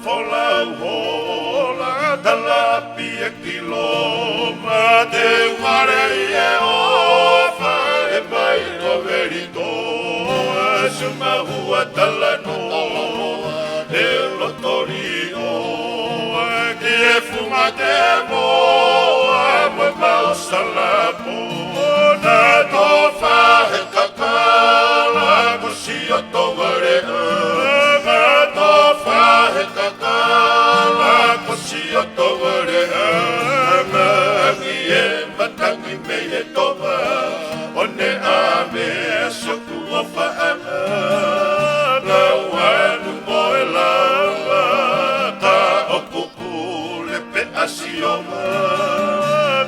folau hola tala pia kiloma te ware e ofa e mai o verito suma hua tala no e lotorio ki e fuma te moa mo mau salapo na tofa he kakala kusi o toware na tofa he kakala kusi o toware na e matangi me e tova one ame soku o faana na wanu moe lava ka o kukule pe asioma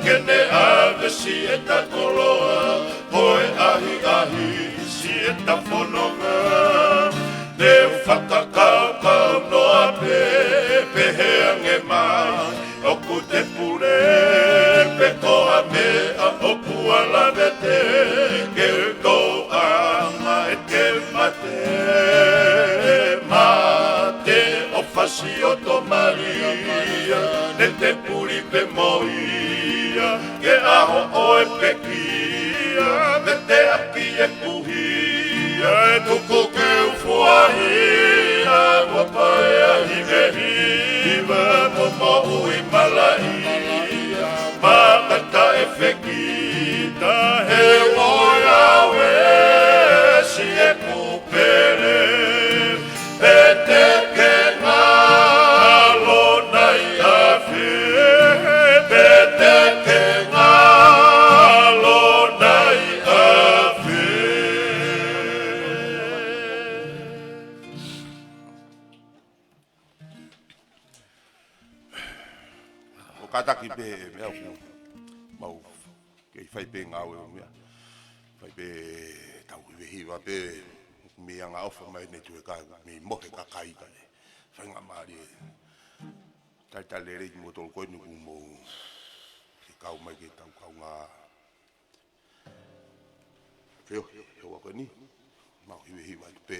kene ave si e ta koloa hoe ahi ahi si e ta whanonga ne whakakau kau noa pe peheange mai oku te pure pe koha mea oku ala vete ke uko ama e ke mate mate o whasi o to maria ne te puri pe moia ke aho o e pe kia me te aki e puhia e tuku ke ufuahia mo pai a hive hiva mo mo ui malaia makata e whekita he oia we si e kupere pe te ke ngalo nai a whi pe te ke ngalo nai a whi o kataki pe mea mau kei whai pe ngā ue o mea whai pe tau iwe hiwa pe mea ngā ofa mai ne tue ka me mohe ka kai ka e whai ngā maari e tai tale rei mo tolu koe nuku mo ke kau mai ke tau kau ngā whio he wako ni mau iwe hiwa tu pe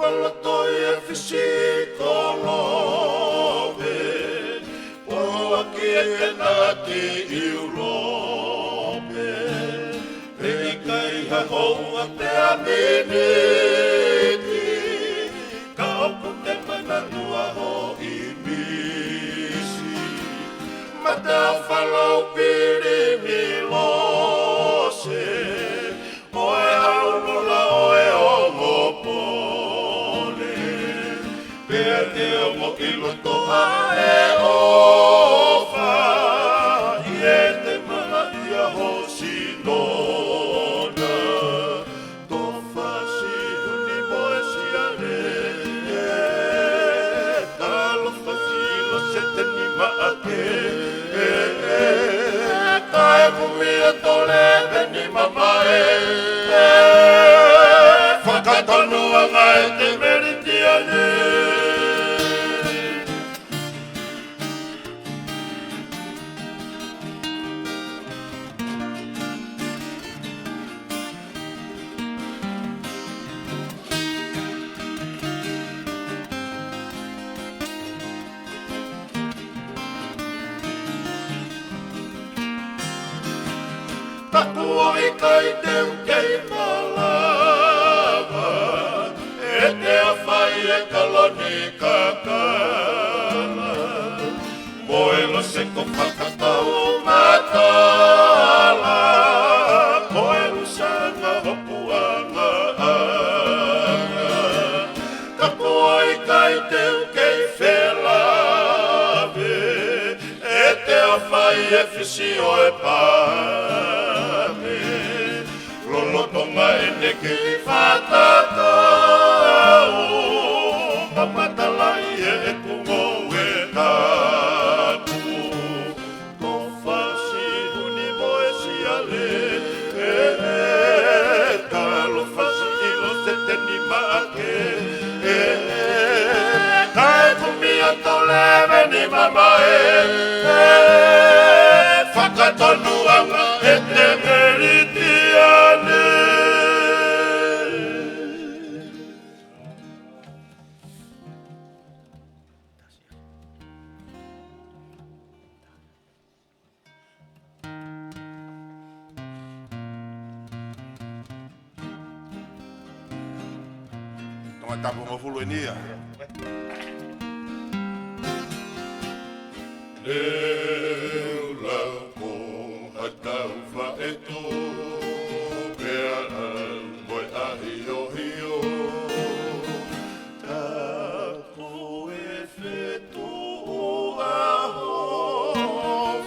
Falatoi e fisikolobe Poa ki e nati Europe Pei kai ha hoa te aminiti Ka opu te mana tua ho i misi Ma te awhalau piri mi lose Oe aunula oe ongo po te mo ilo toha e ofa I e te mana ia ho sinona Tofa si huni moe si ane Talofa si ilo se te ni maake Kae mumia tole veni mamae Whakatonua ngai te meritiane Takua I kai teu kei malava E te awhai e kaloni kakala Moelo se ko whakatau matala Moelo sanga hopuanga anga Takua I kai teu kei whelave E te awhai e whisi o e pāme Lolo tonga e ne ki whatata mama whakatonuanga e te meritiane. Tonga tapu ngofulu enia. Leu lau hatau whaeto pea moe ahi o hio tako e whetu o aho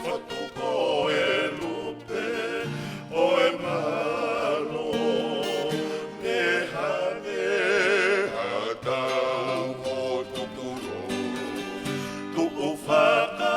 whatuko e lupe o e malo me hane hatau o tuturo tu o whaka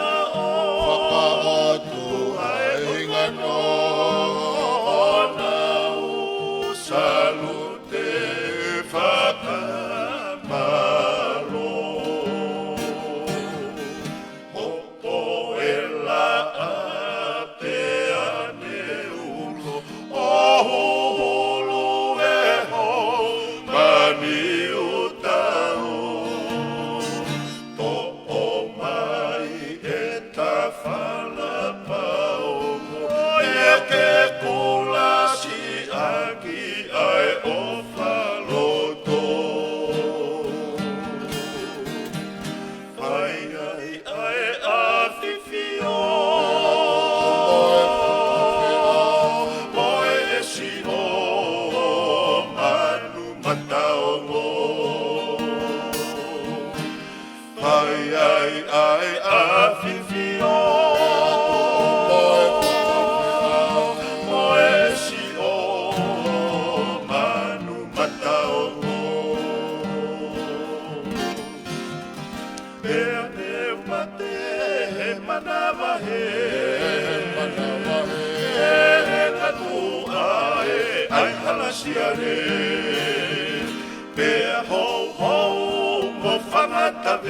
Pea hou hou mo whangata e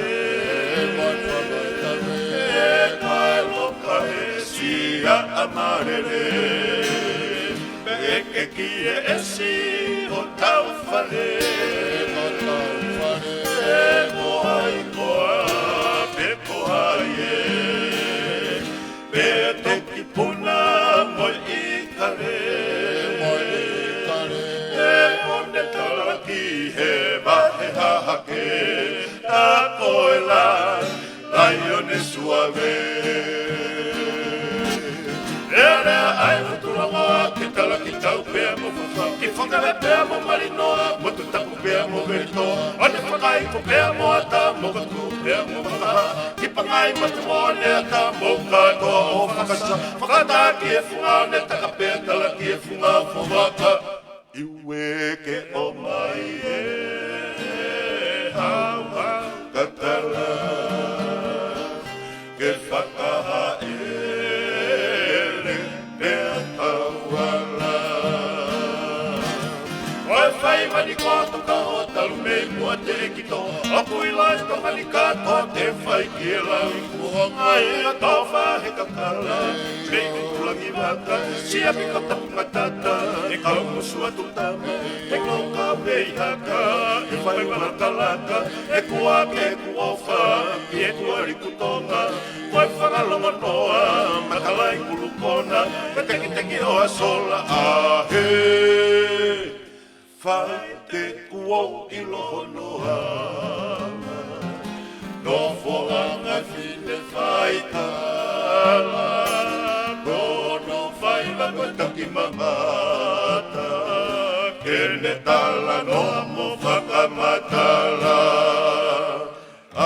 kai loka e sia amarere e ke kie e si o tau whare e kohai koa pe kohai e pe toki puna mo i kare he vahe hahake ta koela laione suave ere ai turongo ke tala ki tau pea mo fafa ki whakare pea mo marinoa mo tu tapu pea mo verito ane whakai ko pea mo ata mo katu pea mo whakaha ki pangai matu mo ne ata mo katoa o whakasa whakata ki e whunga ne taka pea tala ki e whunga whawaka iwe ke o mai e hawa katala ke whakaha e re pea tauala oe whai mani koto ka o talu mei mua te ekito o kui lai to mani kato te whai ki e lau kuhonga e a tau whahe kakala mei kukulangi waka sia pika tapunga tata e kau musua tutama e kau ka mei haka e whai wanatalaka e kua ke kuofa i e kuari kutonga koe whangalonga noa makalai kulukona e teki teki o a sola a he whai te kuou i loho noa no whoanga whine whai tala no whai lako taki mamata kene tala no mo whakamatala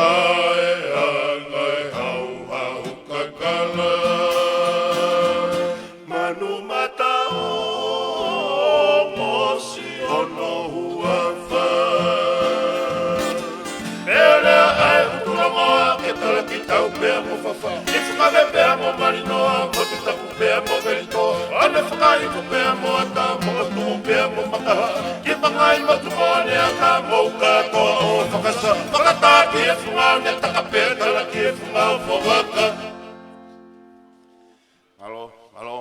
ai angai hau hau kakala manu mata o mosi ono huafa ele ai turongo ke tala ki tau pea mo fafa i whakave pea mo marinoa mo te tapu pea mo verito ane whakai ko pea mo ata mo katu pea mo makaha ki pangai matu mo ne aka mo katoa o whakasa whakata ki e whunga ne taka pea tala ki e funga fogaka. Alo, alo.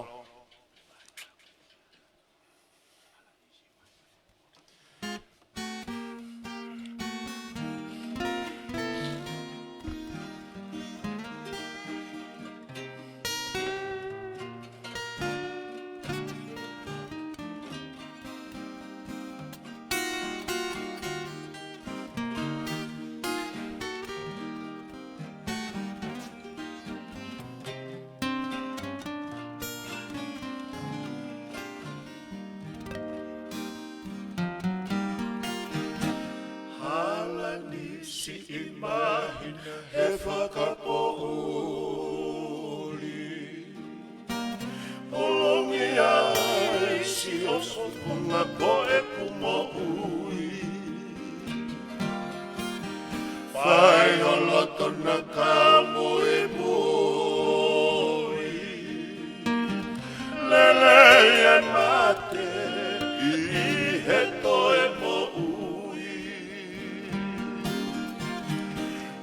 Si imagina e whakapouri Polongi ai si o sokunga ko e kumo ui Whai o loto na ka mui mui Lele e mate i he toe mo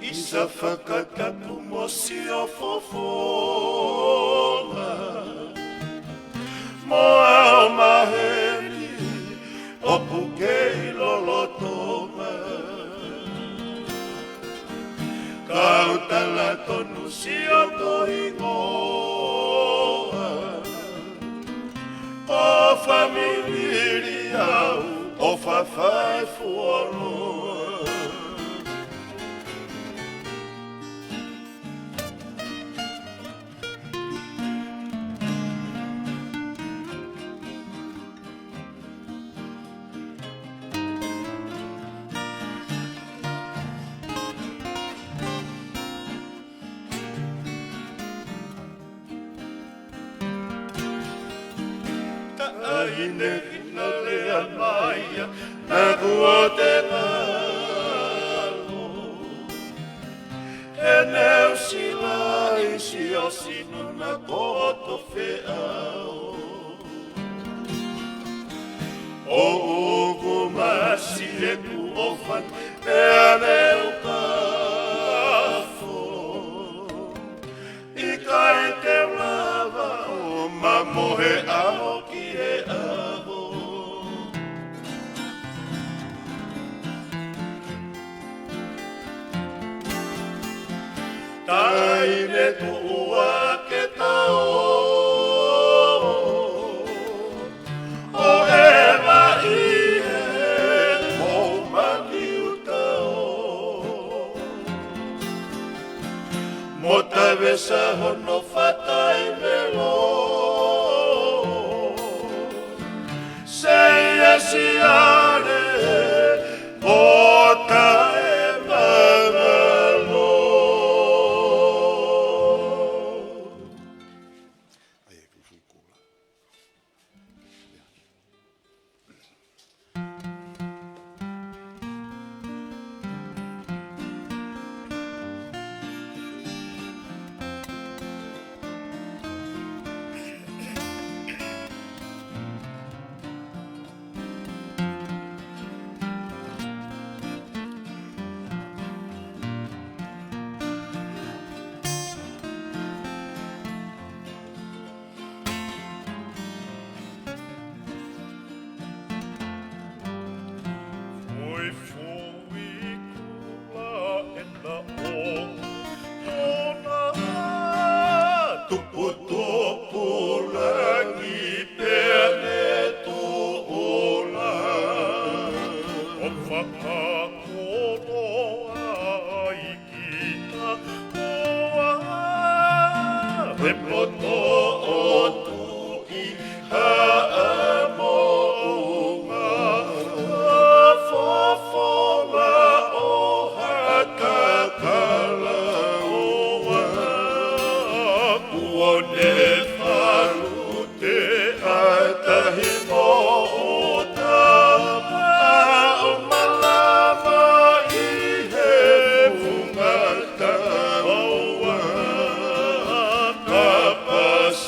Isa whakatapu mo si o fofonga Mo ao maheri o puke i lolotonga Kautala tonu si o toingoa O famili au o whawhai fuoloa Aine hina lea maia, na kua te ngalo. E neu sila isi o sinu na koto whiao. O uku masi e ku ofan, e aneu kafo. I kai te lava o mamohe aho ki e aho. Taine tua ke tao o ewa ie o maniu tao. Mo tawesa hono whatai melo Seia siare o tae mamalo Ai, que fui cola.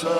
Sa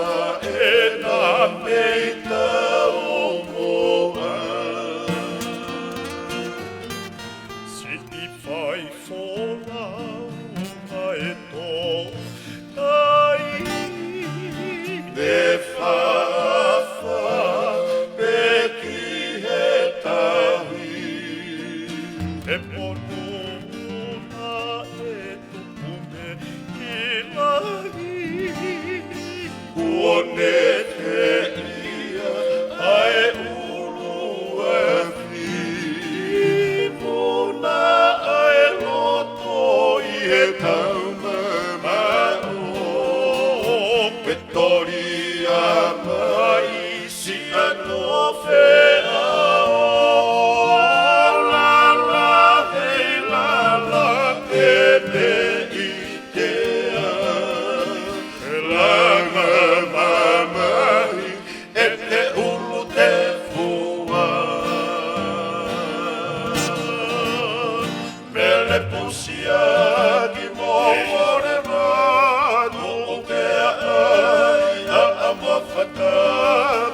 a mo fata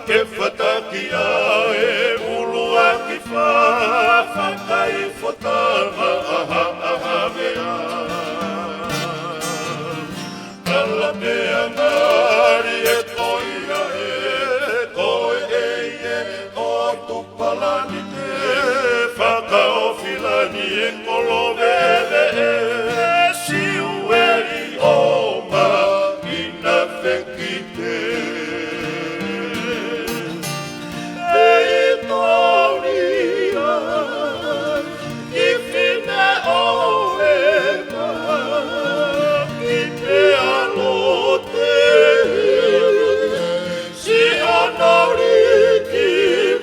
ke fata ki ai ulua ki fa kai fota aha mea kala me angari e toia koe o tu palani te whaka o filani e kolovele si ueri o ma ina whekite e toria i whina o e ma ki te alote si honori ki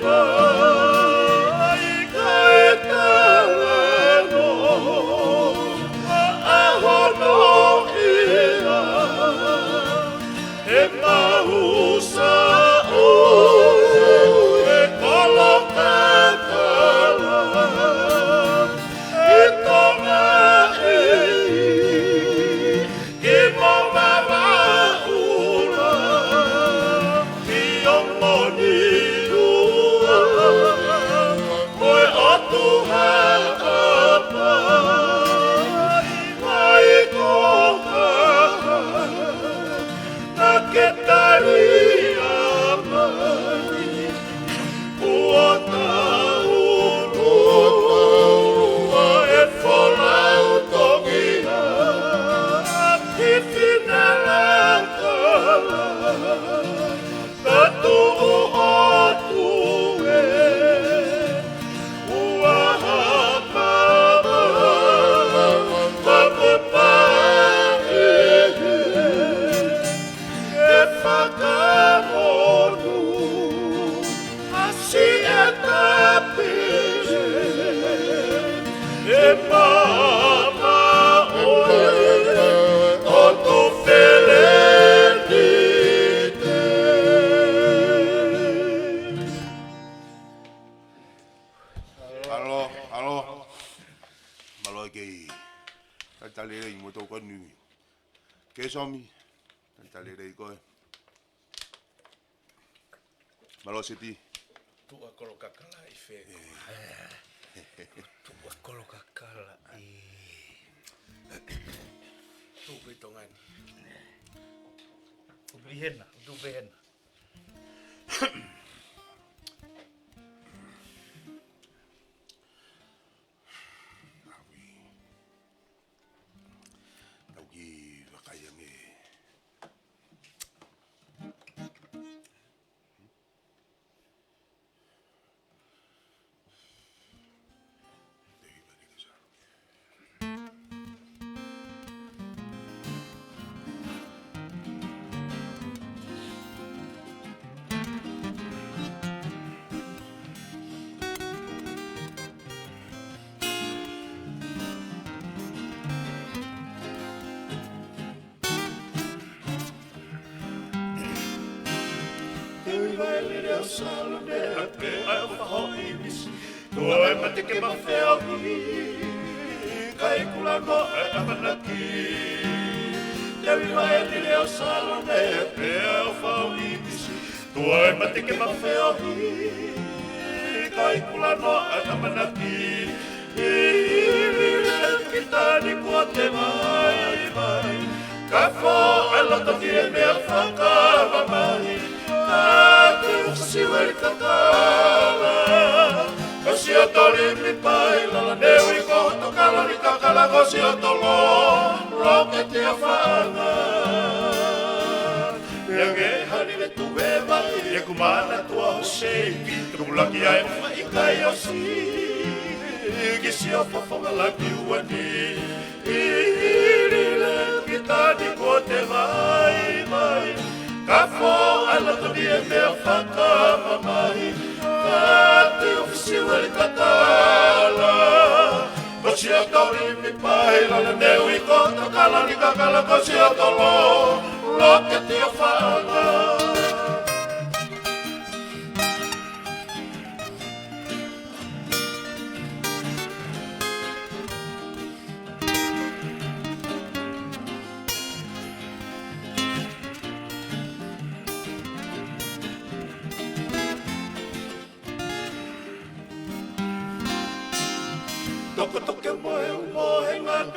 vai ka e talano a hono ia e mahusa o e koloka kala e tonga e ki mawara ula ki omoni ua koe otu hapa mai koka na ke taria mai ua taurua e wholau tongia ki whina lakala tatu o tue ua hapa papapa e whakamonu asi e tapire e mama oe o tu felenite. Alo, malo kei talere i moto ko nui. Ke somi talere i koe. Malo siti. Tua kolo kakala i fe. Tua kolo kakala i tu pitongani. Ubihena, ubihena. Tauki wakaiange. Tua e mate ke mawheo hi kai kula no e amanaki te wiwa e ni leo salome e pea o whao i misi tua e mate ke mawheo hi kai kula no e amanaki i lile ki tani kua te mai ka fo e lota ki e mea whakawa mai ka te usiwe i kakala Kosi o tori mi pai, lala neu i koto kala ni kakala kosi o tolo, roke te a whaanga. Mea nge hani me tu e mai, e kumana tua ho seiki, te kumulaki ai mua i kai o si, kisi o whawhonga laki uani, i rile ki tani ko te mai, ka fo ala toni e mea whakama mai, Kati ofisi wali katala Kosi o tauri mi pai Lala neu i kota kala ni kakala Kosi o tolo Loke ti o whaanga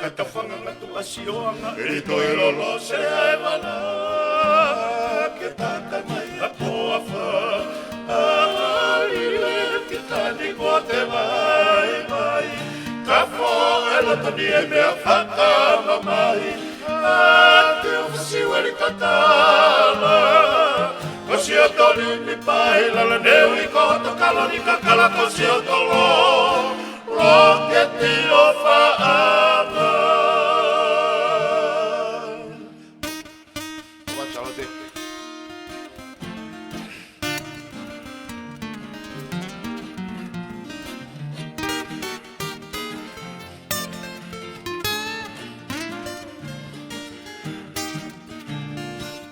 Kata whanga tu asioanga E to e lolo se ai mana ke taka mai a toa wha Aile ki tani ko te mai mai Ka fo e loto ni e mea whakama mai A te ofisi wari katala Ko si o toni ni pai lala neu I koto kalani kakala ko si o tolo Roketi o whaama Wachalote.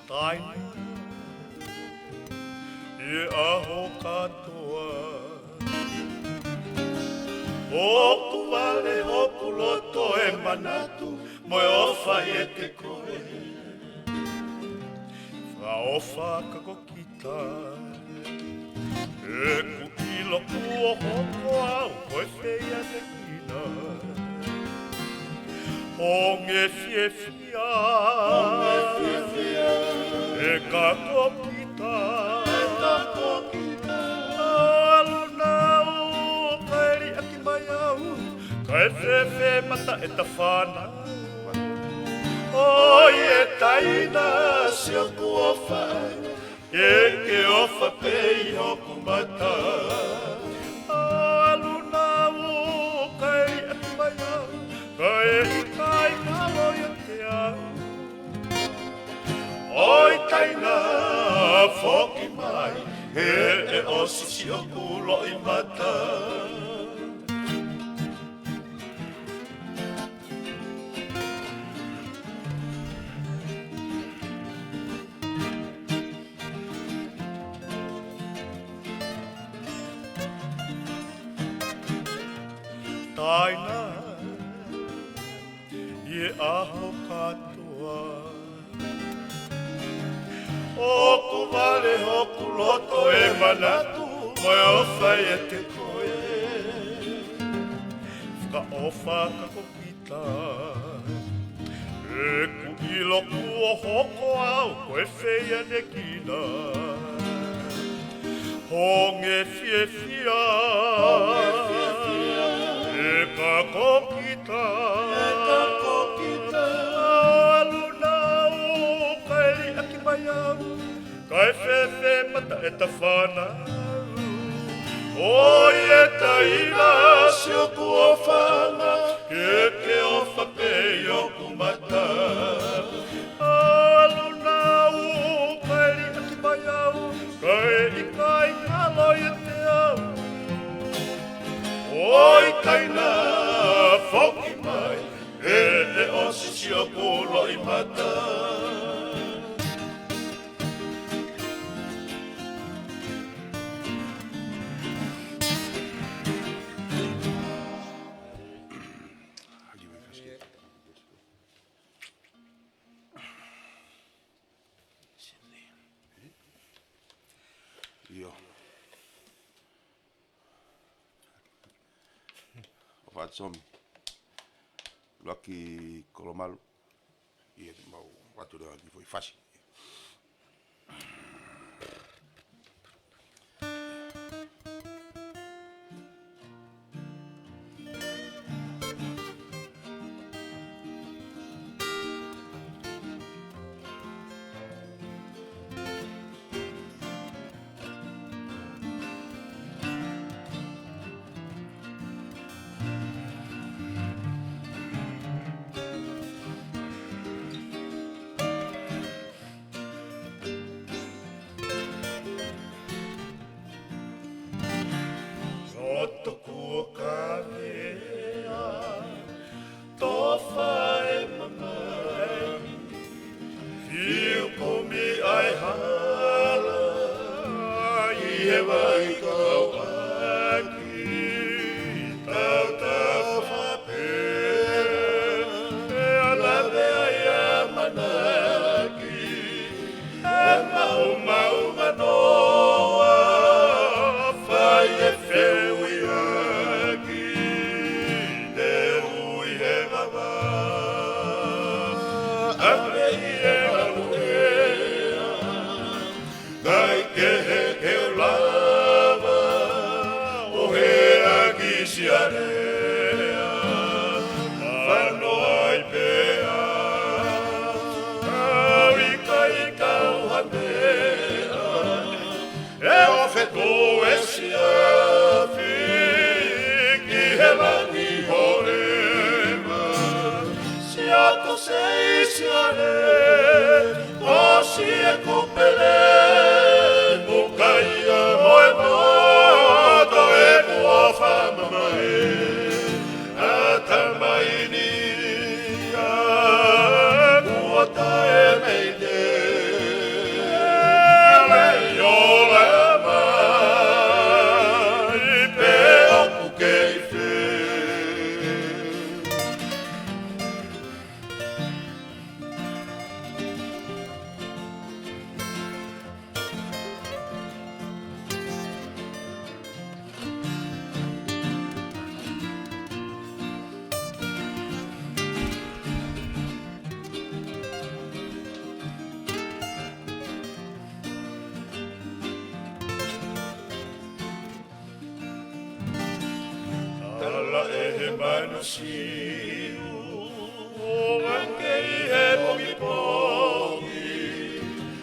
Tai E aho katoa Hoku vale, hoku loto e manatu Moe ofa e te koe Wha ofa ka kokita E ku ilo kua hoko au Koe whea te kina Honge fie fia E ka kokita Aluna o kaeri aki mai au Kai whewhe mata e ta whanau Oi e taina si o ku ofa E ke ofa pei hoku mata Aluna o kaeri aki mai au Kai i kai karo i te au Oi taina whoki mai He e osi si o kulo i mata Taina Ie aho katoa Hoku vale, hoku loto e manatu Moe ofa e te koe Whaka ofa ka kokita E ku ilo kua hoko au Koe whea ne kina Honge fie fia E ka kokita Aluna o kaeri aki mai au Kai whewhe mata e ta whanau Oi e taina si o ku ofanga Ke ofa pei o ku mata Aluna o kaeri aki mai au Kai i kai kalo i te au Oi taina whoki mai E osi si o kulo i mata Io. Whatsomi. Lucky Kolomalu. Ia mau watu rea ki foi faci. ave e aluea, dai que o lava, o hea gisiarea, whanoi pea, au ika o hanea, e o wheto e siafi, ki he langi horema, siato sei siare, o si e kupele, mukaia moe moto e kua whamamae, a tamaini a kua tae meite, lei o le mai, pe opu kei whe. Tala e he manu siu, o ngakei he pongi pongi,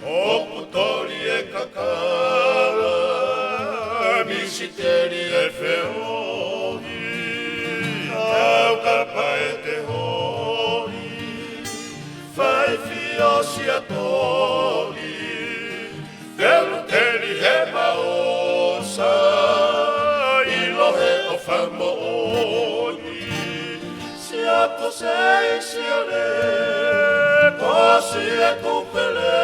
o putori e kakala, misiteri e whiohi, tau kapa e te hoi, whai fio si a tori, whelu teri he maosa, o whamooni, siato sei siare, kosi e kupele,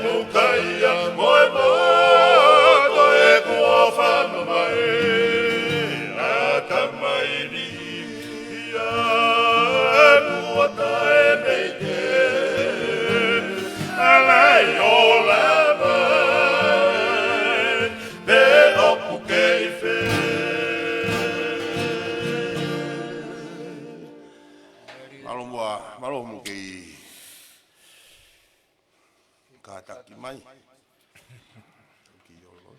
mukaia moe moto e kua whamamae, a tamaini ia, kua tae meite, alai o lama, pe opu kei whe. Malo mo kei kātaki mai. Ki olo.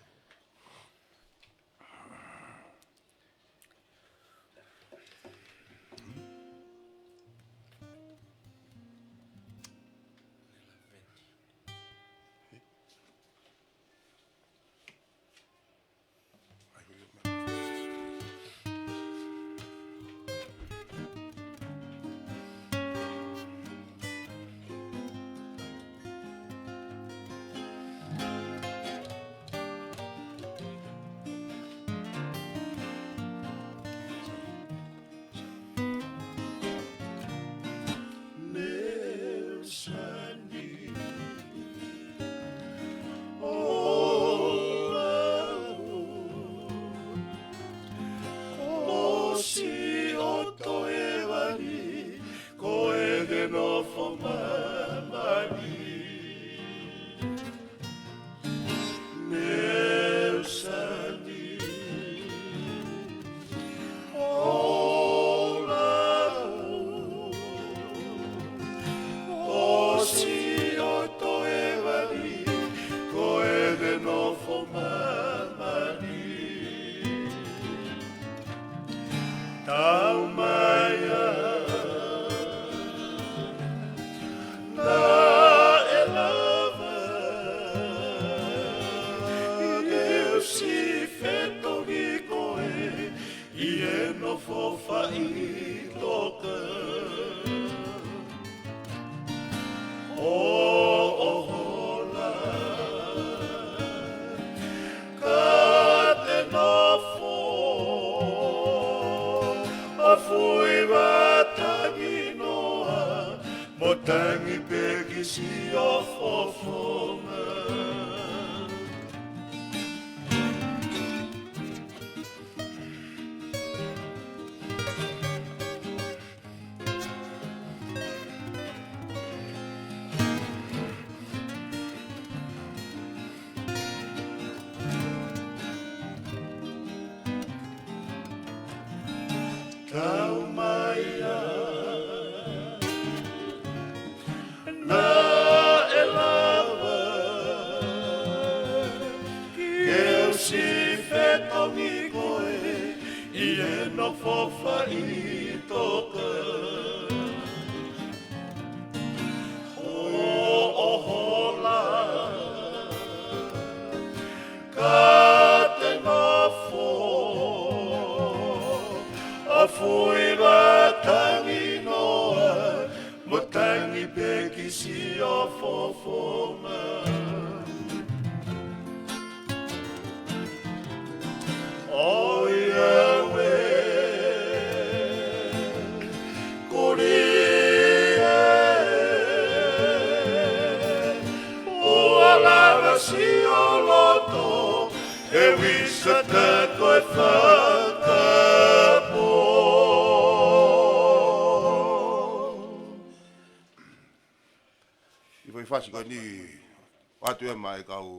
Tangi pegi si ofofonga. Tau mai no fofa i toka. O hola, ka te nofo, a fui la tangi noa, mo tangi peki si o fofoma. O Yahweh, Korea, o alava si o loto, e wisa te koe whakapo. I vai whasi koe ni watu e mai kau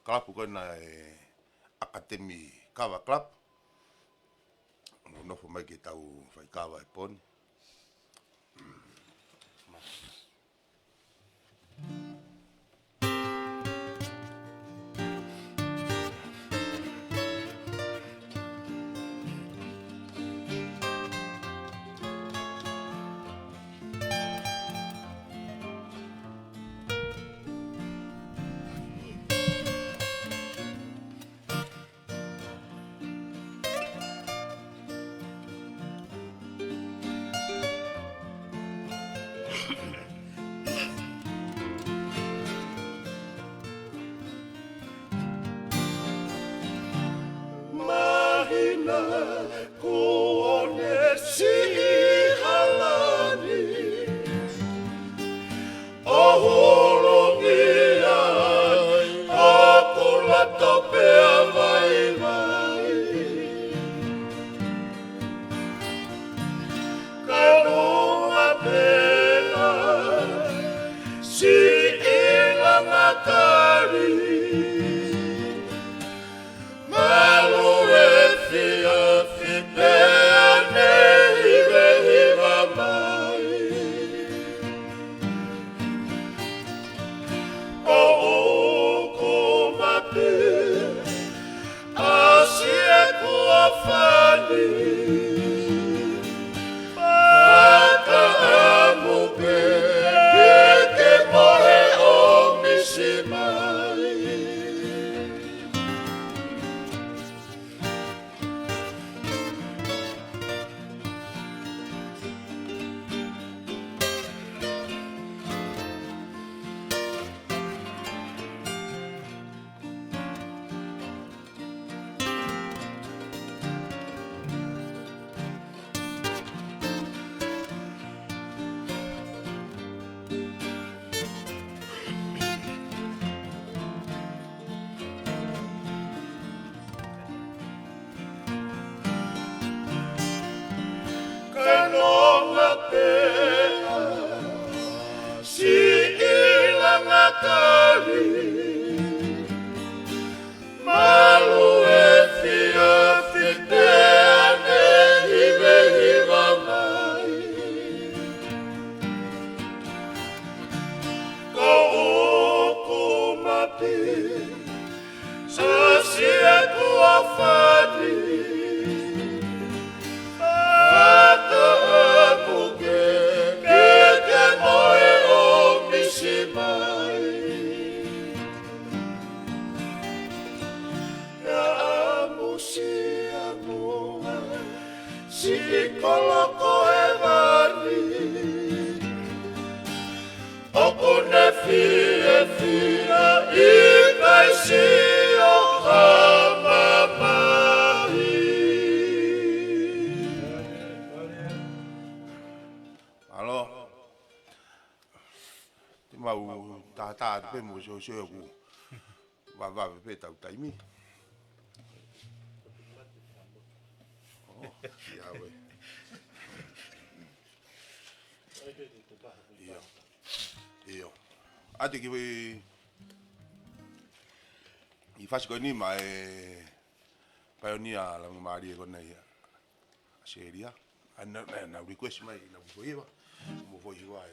klapu koe na Akademi Kawa Club. Nofo mai ke tau whai kawa e poni. Mahina ko one si halani, o holongi ai, a kula tope a vai vai. Ka noa pena, si ilanga kari, malu e fia fipea ne hive hiva mai. O ko mape, asi e kua fani, paka amu pe, ke mohe o misi mai. Kanonga pea, si ilanga kari, malu e fia fitea ne hive hiva mai. Ko uku mapi, sasi e kua fani, Ata aku ke moe o misi mai. Ya amu si amua, si koloko e wani, oku ne fia fia i kai si o hamamai. Alo. Te mau tata pe mo so so ku. Va pe tau taimi. Oh, ya we. Io. Ate ki we I fasi ko ni mai pioneer la mari ko nei. Seria. Na request mai na voiva. Mo voiva.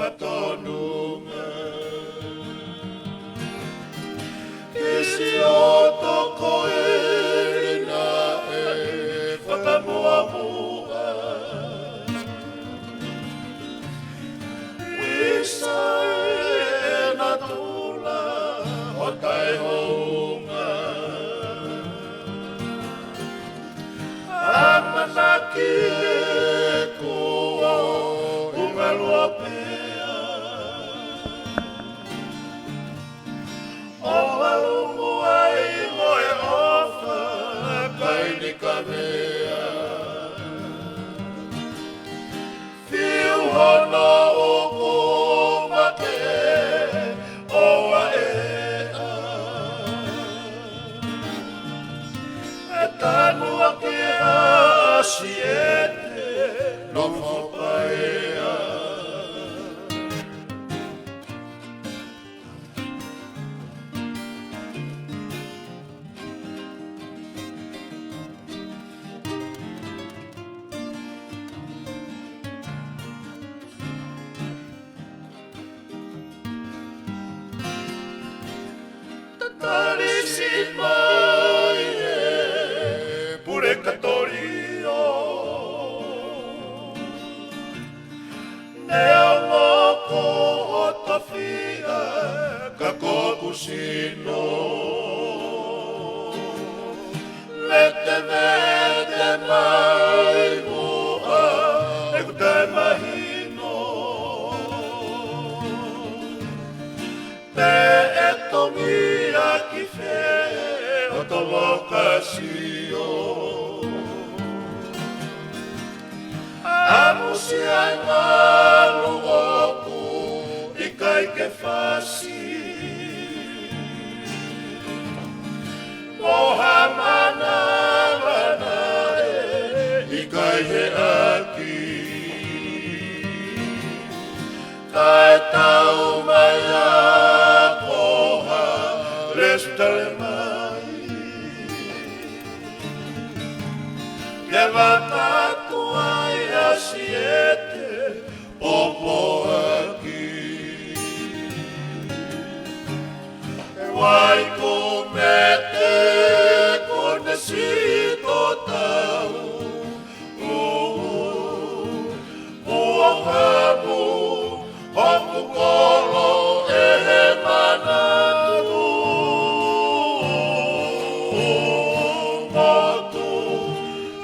whatonunga. Isi o toko erina e whakamuamua. Wisa e na tula o tai hounga. Amanaki e kua ungalua pea. O alungu ai moe ofa kaini ka mea. Fiu hono o kumake o a ea. E tanu ake a siete no whapaea. Tarisi mai e pure katorio. Nea moko o tawhia ka kokusino. Lete vete mai mua e kutai mahino. Te e tomia ki fe o to lokasio. Amusi ai malu oku i kai ke fasi. Mohamana mana e i kai he aki. Kai tau mai a koha restale mai. Levanta ai a siete popo aqui. Vai comete conhecido tau. Ramo Hoku kolo e manatu. Motu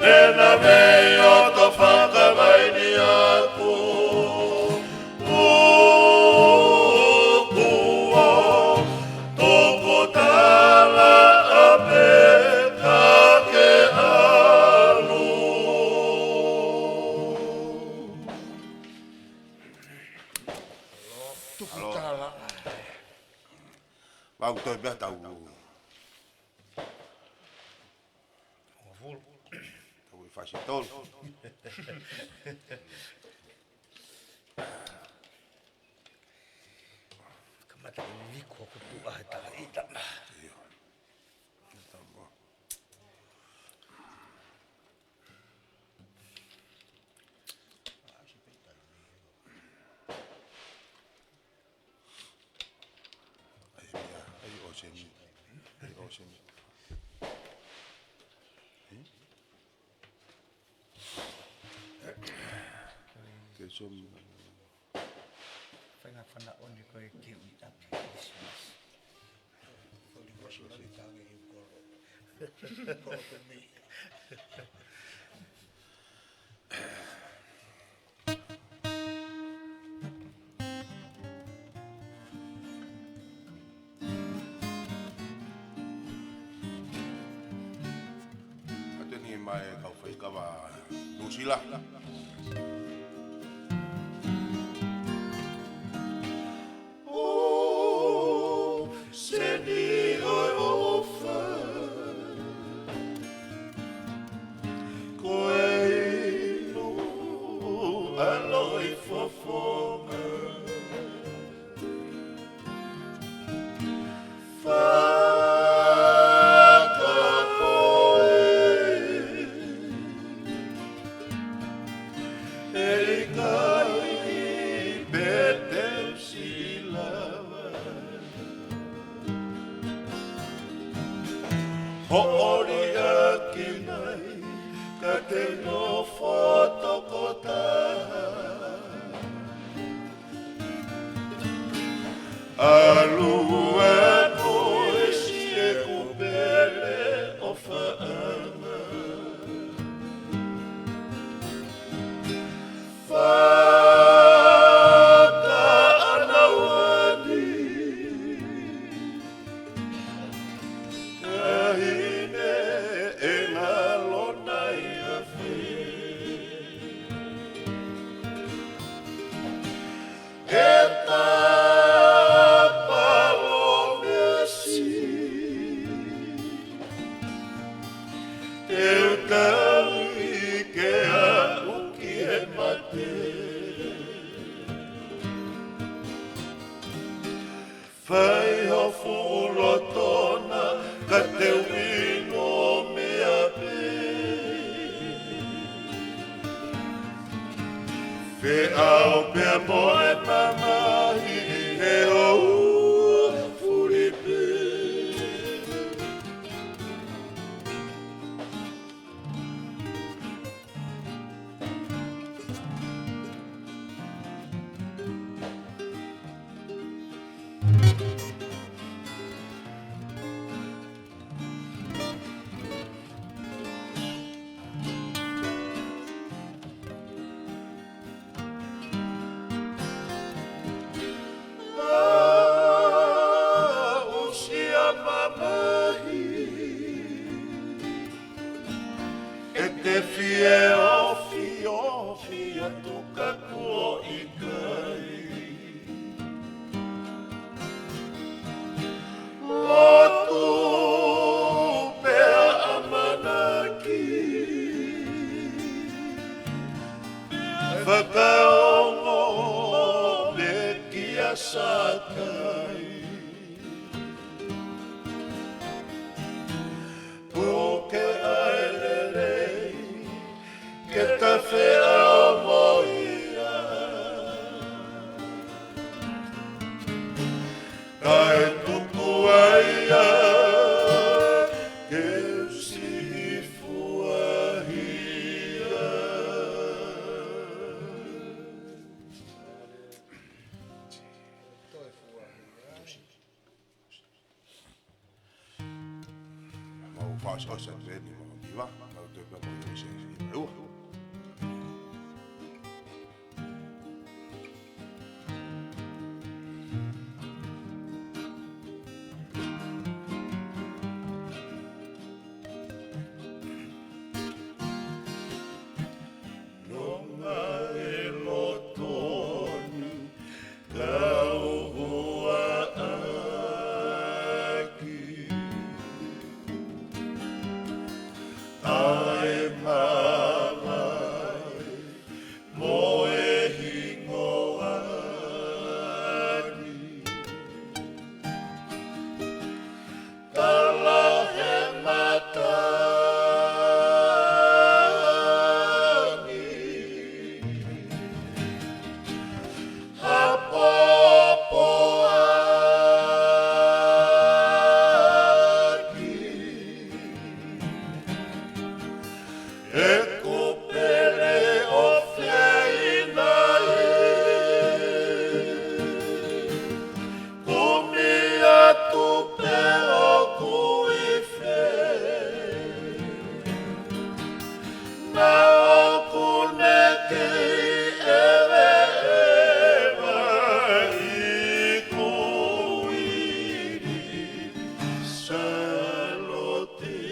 e na meo to whakamaini aku. Kua toko tala a me kake alu. Alo. Vau toi bea tau. Tau i whasi tolu. Kamata i wiko ko tua he taka ita. Whainga whana oni koe ki ui tapu Christmas. Kori kosi nani tangi i koro. Koro te mi. Ateni mai kau whaikawa Nusila. Ho'ori aki nei, ka te no whotokota. Alua no e si e kupele o whaanga. Whaka ana wani, kahine e ngā lona ia whi. E tāpalo mesi, te utaui ke a uki e mate. Whai ho fulo tona, ka te wino mea pe. Whe au pia moe mamahi, he au furipe. Usia mamahi, e te fie o fia tuka kua i kai. Lotu pea amanaki, whakaongo me kia sakai. Puke aererei, ke ta whea moia. Kai tuku aia, ke usi fuahia. Mau whaasa tēni mau niwa, mau te pia mau i se reua. Longa e lotoni, ka uhua aki. Ai mamai, mo e hingo ani. Tala he matani, hapopo aki. E kupere o whiaina kumi atu pe o kuiwhe. Na o kune kei ewe ewa i kuiri salote.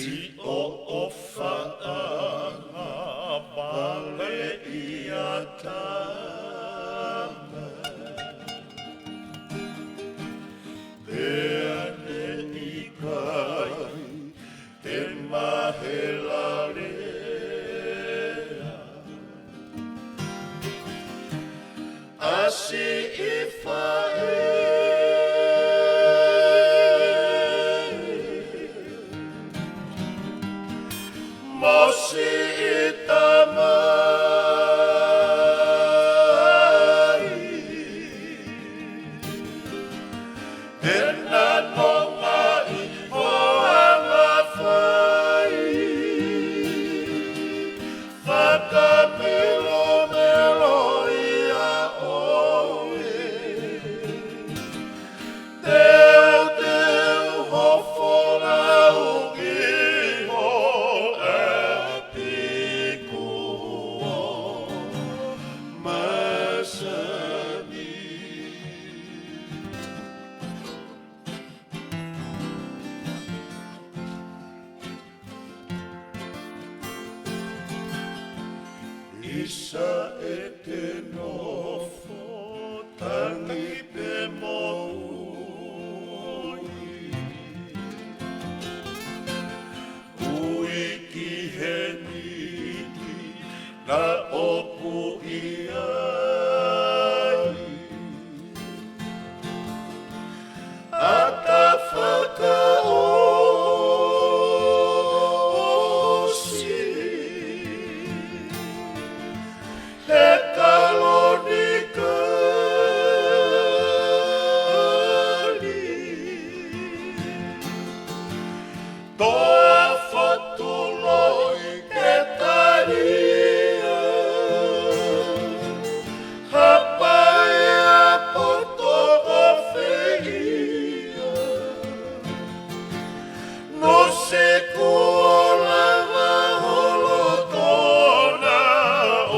Ti o whaanga pale I a tanga. Pea ne I kai, te mahela rea. Asi I whae, Mosi I tamai, e nā nonga I hoa mawhai, whakamelo melo I a oe, Teo teo hofona uki ho e piku o masani. Isa e te nofo tangi pe moui, ui ki he niki na opu I ai. Ata whakaosi, he kalonika toa whatuloi ke taria, hapai a poto o whiia, no se kua maholo tona o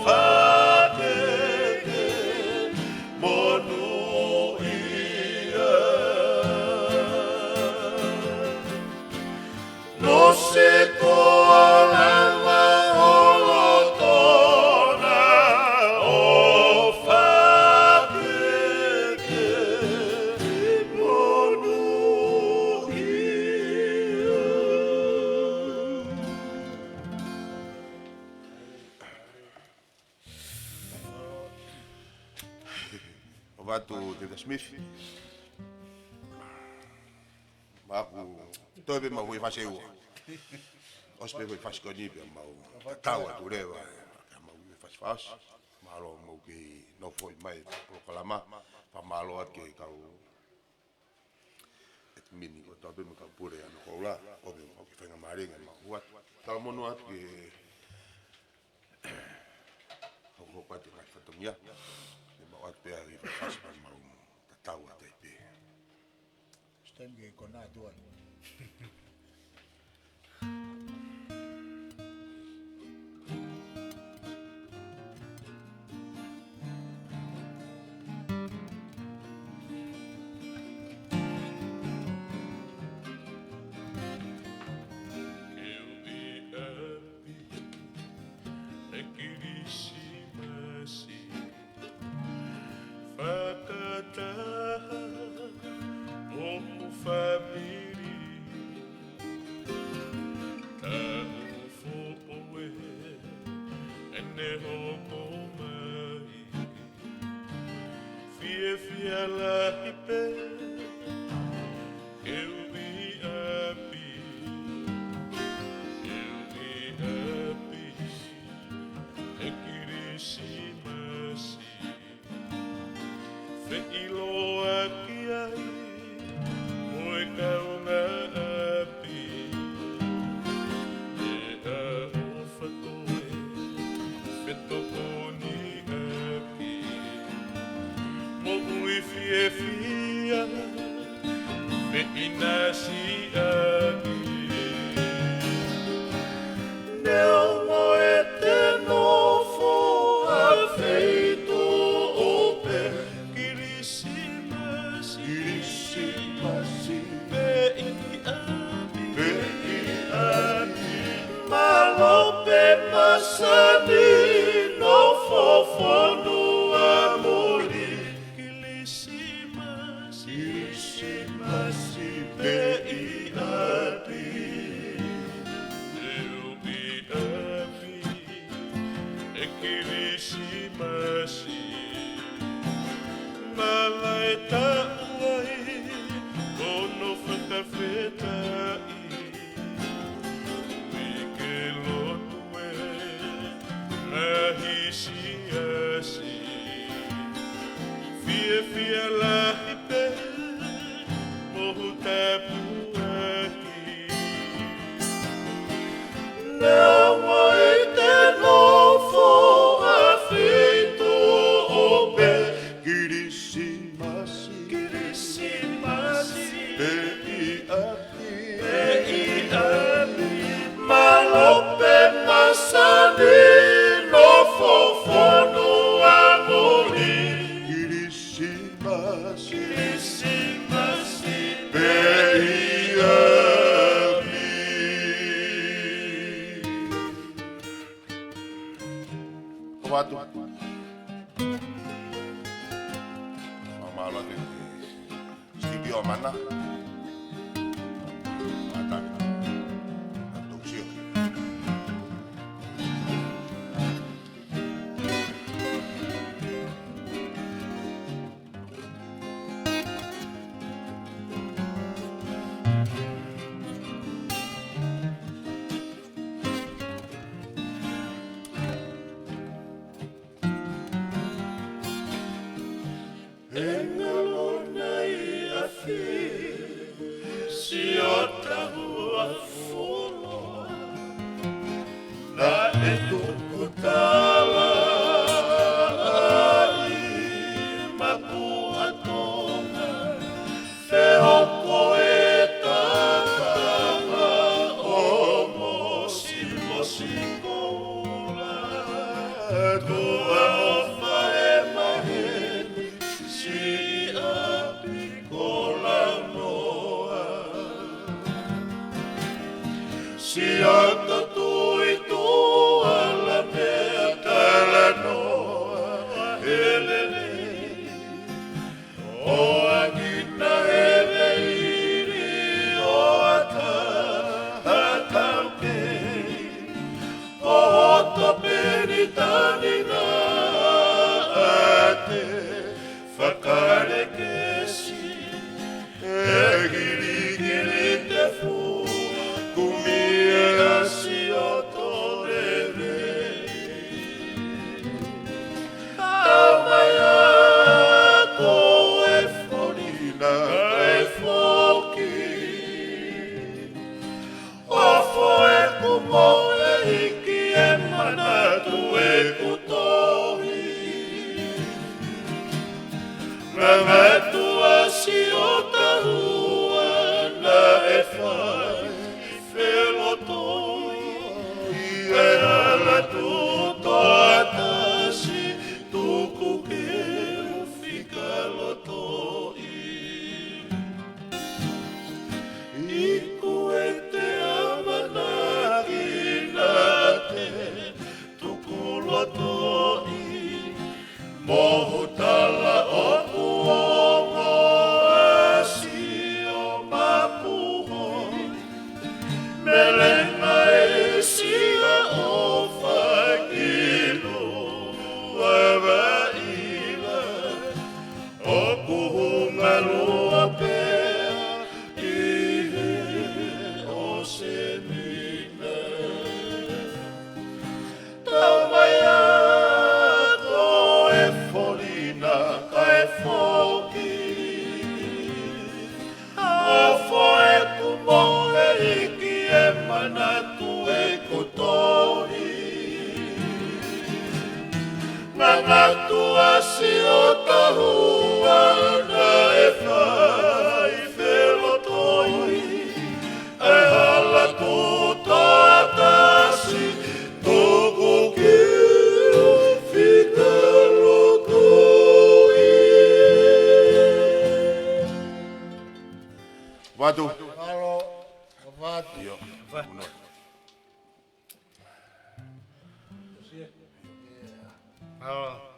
whaneke monu ia. No se koala maholo tona o whakeke monu ia. O watu te Smith. Maku tobe ma hui fase ua. Ospe hui fase koni pe mau taua tu rewa. Ma hui fase fase. Malo mau ki no foi mai proklama. Pa malo at ke kau et mini ko tobe ma kau pure ano koula. Obe mau ki whenga maringa ma huat. Tau mono at ke hoko pati mai whatungia. E mau at pe ahi fase pa mau taua teipe. Stengi ko nā tuan. Fie Malope masani no fofonu amori. Kilisimasi pe iapi. Eubi api. Kilisimasi. Malai ta'uai. Ono whakawhetai. Mahisiasi Fia lahipe Mohu tapuaki Nea mai te nofo Afito ope Kirisimasi Pei api Malope masani no fofono amori. Kirisimasi pei api. Watu. Mama lagi studio mana? Watu. Halo, watu. Io. Uno. Yeah. Oh,